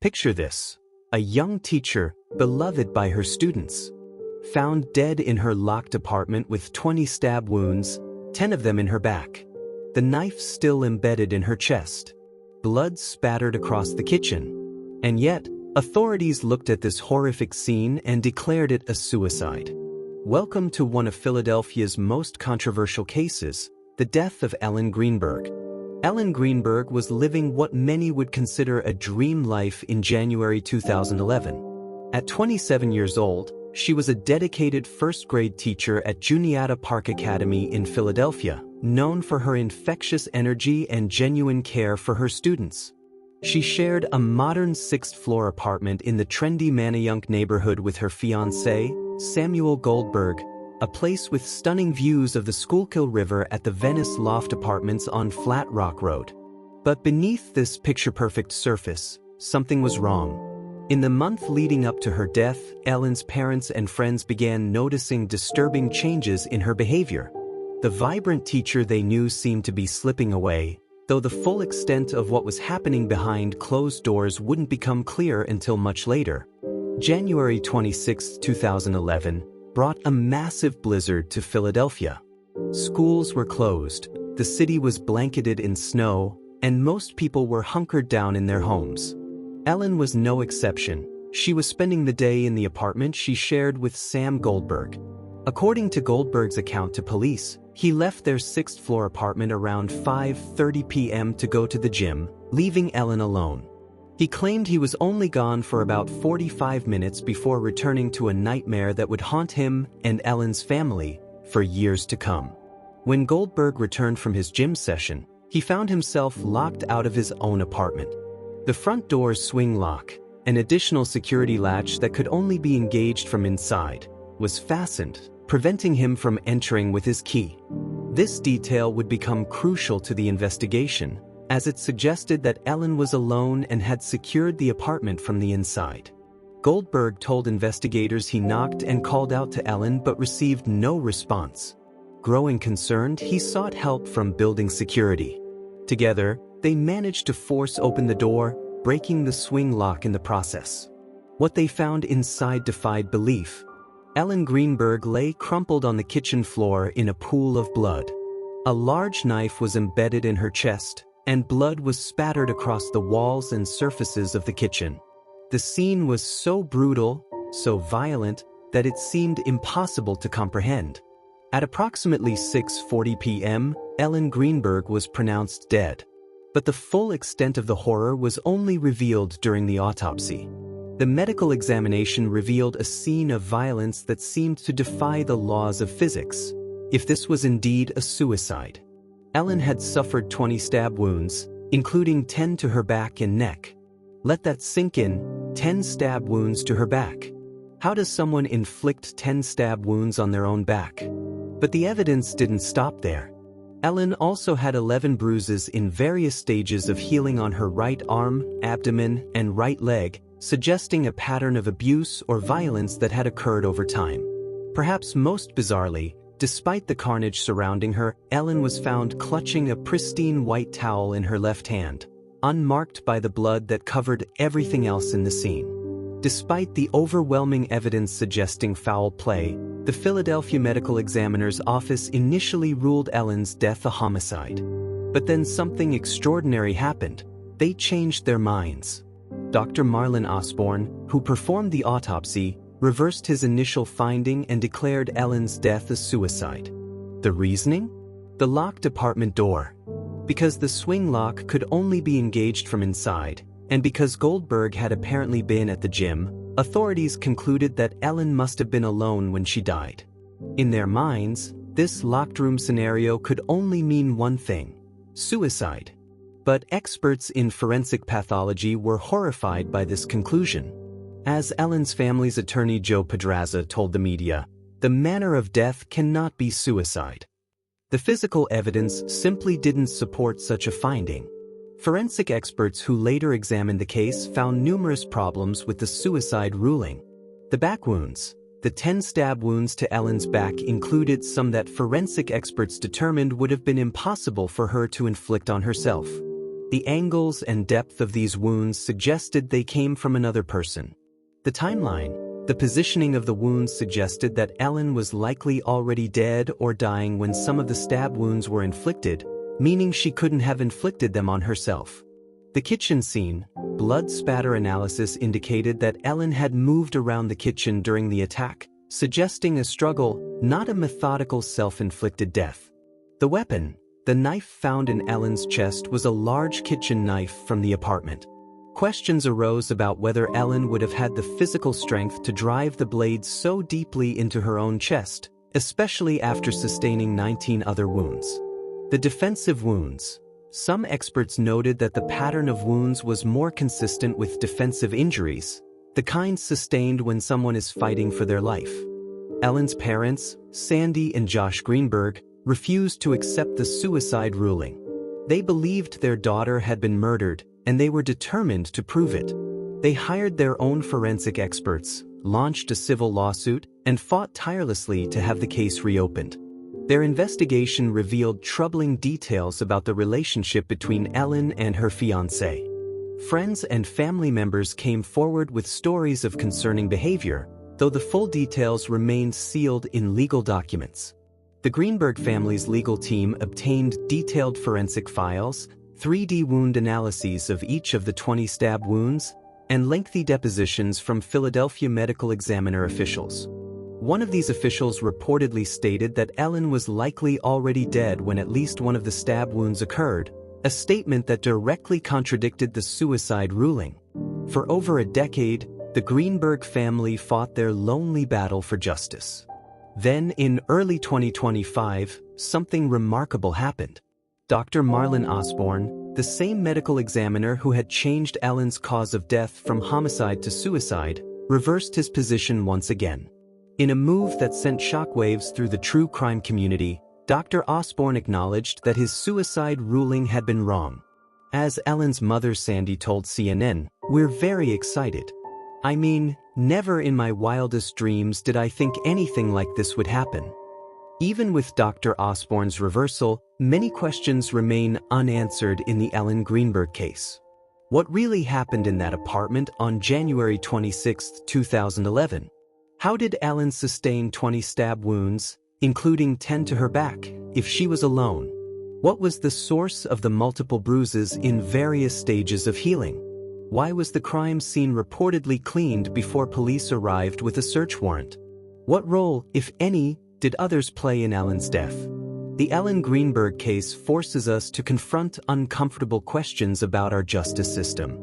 Picture this: a young teacher, beloved by her students, found dead in her locked apartment with 20 stab wounds, 10 of them in her back. The knife still embedded in her chest. Blood spattered across the kitchen. And yet, authorities looked at this horrific scene and declared it a suicide. Welcome to one of Philadelphia's most controversial cases, the death of Ellen Greenberg. Ellen Greenberg was living what many would consider a dream life in January 2011. At 27 years old, she was a dedicated first-grade teacher at Juniata Park Academy in Philadelphia, known for her infectious energy and genuine care for her students. She shared a modern sixth-floor apartment in the trendy Manayunk neighborhood with her fiancé, Samuel Goldberg, a place with stunning views of the Schuylkill River at the Venice Loft Apartments on Flat Rock Road. But beneath this picture-perfect surface, something was wrong. In the month leading up to her death, Ellen's parents and friends began noticing disturbing changes in her behavior. The vibrant teacher they knew seemed to be slipping away, though the full extent of what was happening behind closed doors wouldn't become clear until much later. January 26, 2011, brought a massive blizzard to Philadelphia. Schools were closed, the city was blanketed in snow, and most people were hunkered down in their homes. Ellen was no exception. She was spending the day in the apartment she shared with Sam Goldberg. According to Goldberg's account to police, he left their sixth-floor apartment around 5:30 p.m. to go to the gym, leaving Ellen alone. He claimed he was only gone for about 45 minutes before returning to a nightmare that would haunt him and Ellen's family for years to come. When Goldberg returned from his gym session, he found himself locked out of his own apartment. The front door's swing lock, an additional security latch that could only be engaged from inside, was fastened, preventing him from entering with his key. This detail would become crucial to the investigation, as it suggested that Ellen was alone and had secured the apartment from the inside. Goldberg told investigators he knocked and called out to Ellen but received no response. Growing concerned, he sought help from building security. Together, they managed to force open the door, breaking the swing lock in the process. What they found inside defied belief. Ellen Greenberg lay crumpled on the kitchen floor in a pool of blood. A large knife was embedded in her chest, and blood was spattered across the walls and surfaces of the kitchen. The scene was so brutal, so violent, that it seemed impossible to comprehend. At approximately 6:40 p.m., Ellen Greenberg was pronounced dead. But the full extent of the horror was only revealed during the autopsy. The medical examination revealed a scene of violence that seemed to defy the laws of physics. If this was indeed a suicide, Ellen had suffered 20 stab wounds, including 10 to her back and neck. Let that sink in, 10 stab wounds to her back. How does someone inflict 10 stab wounds on their own back? But the evidence didn't stop there. Ellen also had 11 bruises in various stages of healing on her right arm, abdomen, and right leg, suggesting a pattern of abuse or violence that had occurred over time. Perhaps most bizarrely, despite the carnage surrounding her, Ellen was found clutching a pristine white towel in her left hand, unmarked by the blood that covered everything else in the scene. Despite the overwhelming evidence suggesting foul play, the Philadelphia Medical Examiner's Office initially ruled Ellen's death a homicide. But then something extraordinary happened. They changed their minds. Dr. Marlon Osbourne, who performed the autopsy, reversed his initial finding and declared Ellen's death a suicide. The reasoning? The locked apartment door. Because the swing lock could only be engaged from inside, and because Goldberg had apparently been at the gym, authorities concluded that Ellen must have been alone when she died. In their minds, this locked room scenario could only mean one thing: suicide. But experts in forensic pathology were horrified by this conclusion. As Ellen's family's attorney Joe Pedraza told the media, the manner of death cannot be suicide. The physical evidence simply didn't support such a finding. Forensic experts who later examined the case found numerous problems with the suicide ruling. The back wounds. The 10 stab wounds to Ellen's back included some that forensic experts determined would have been impossible for her to inflict on herself. The angles and depth of these wounds suggested they came from another person. The timeline, the positioning of the wounds suggested that Ellen was likely already dead or dying when some of the stab wounds were inflicted, meaning she couldn't have inflicted them on herself. The kitchen scene, blood spatter analysis indicated that Ellen had moved around the kitchen during the attack, suggesting a struggle, not a methodical self-inflicted death. The weapon, the knife found in Ellen's chest, was a large kitchen knife from the apartment. Questions arose about whether Ellen would have had the physical strength to drive the blade so deeply into her own chest, especially after sustaining 19 other wounds. The defensive wounds. Some experts noted that the pattern of wounds was more consistent with defensive injuries, the kind sustained when someone is fighting for their life. Ellen's parents, Sandy and Josh Greenberg, refused to accept the suicide ruling. They believed their daughter had been murdered, and they were determined to prove it. They hired their own forensic experts, launched a civil lawsuit, and fought tirelessly to have the case reopened. Their investigation revealed troubling details about the relationship between Ellen and her fiancé. Friends and family members came forward with stories of concerning behavior, though the full details remained sealed in legal documents. The Greenberg family's legal team obtained detailed forensic files, 3D wound analyses of each of the 20 stab wounds, and lengthy depositions from Philadelphia medical examiner officials. One of these officials reportedly stated that Ellen was likely already dead when at least one of the stab wounds occurred, a statement that directly contradicted the suicide ruling. For over a decade, the Greenberg family fought their lonely battle for justice. Then, in early 2025, something remarkable happened. Dr. Marlon Osbourne, the same medical examiner who had changed Ellen's cause of death from homicide to suicide, reversed his position once again. In a move that sent shockwaves through the true crime community, Dr. Osbourne acknowledged that his suicide ruling had been wrong. As Ellen's mother Sandy told CNN, "We're very excited. I mean, never in my wildest dreams did I think anything like this would happen." Even with Dr. Osbourne's reversal, many questions remain unanswered in the Ellen Greenberg case. What really happened in that apartment on January 26, 2011? How did Ellen sustain 20 stab wounds, including 10 to her back, if she was alone? What was the source of the multiple bruises in various stages of healing? Why was the crime scene reportedly cleaned before police arrived with a search warrant? What role, if any, did others play in Ellen's death? The Ellen Greenberg case forces us to confront uncomfortable questions about our justice system.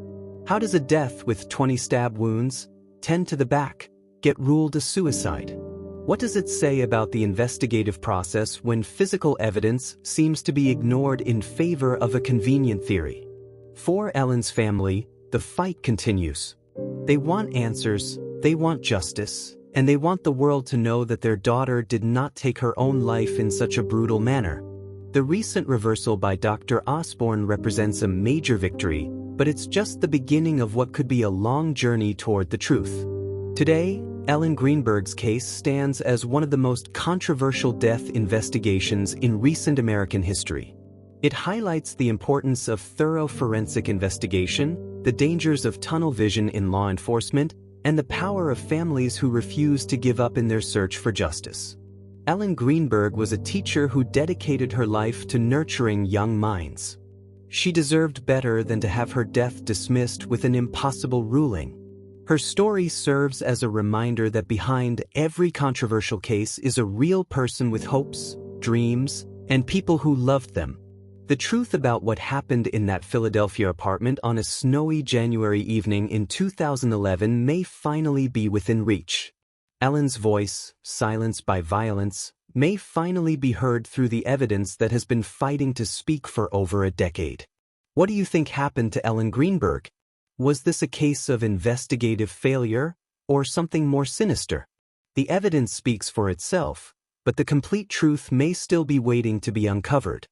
How does a death with 20 stab wounds, 10 to the back, get ruled a suicide? What does it say about the investigative process when physical evidence seems to be ignored in favor of a convenient theory? For Ellen's family, the fight continues. They want answers, they want justice, and they want the world to know that their daughter did not take her own life in such a brutal manner. The recent reversal by Dr. Osbourne represents a major victory, but it's just the beginning of what could be a long journey toward the truth. Today, Ellen Greenberg's case stands as one of the most controversial death investigations in recent American history. It highlights the importance of thorough forensic investigation, the dangers of tunnel vision in law enforcement, and the power of families who refuse to give up in their search for justice. Ellen Greenberg was a teacher who dedicated her life to nurturing young minds. She deserved better than to have her death dismissed with an impossible ruling. Her story serves as a reminder that behind every controversial case is a real person with hopes, dreams, and people who loved them. The truth about what happened in that Philadelphia apartment on a snowy January evening in 2011 may finally be within reach. Ellen's voice, silenced by violence, may finally be heard through the evidence that has been fighting to speak for over a decade. What do you think happened to Ellen Greenberg? Was this a case of investigative failure, or something more sinister? The evidence speaks for itself, but the complete truth may still be waiting to be uncovered.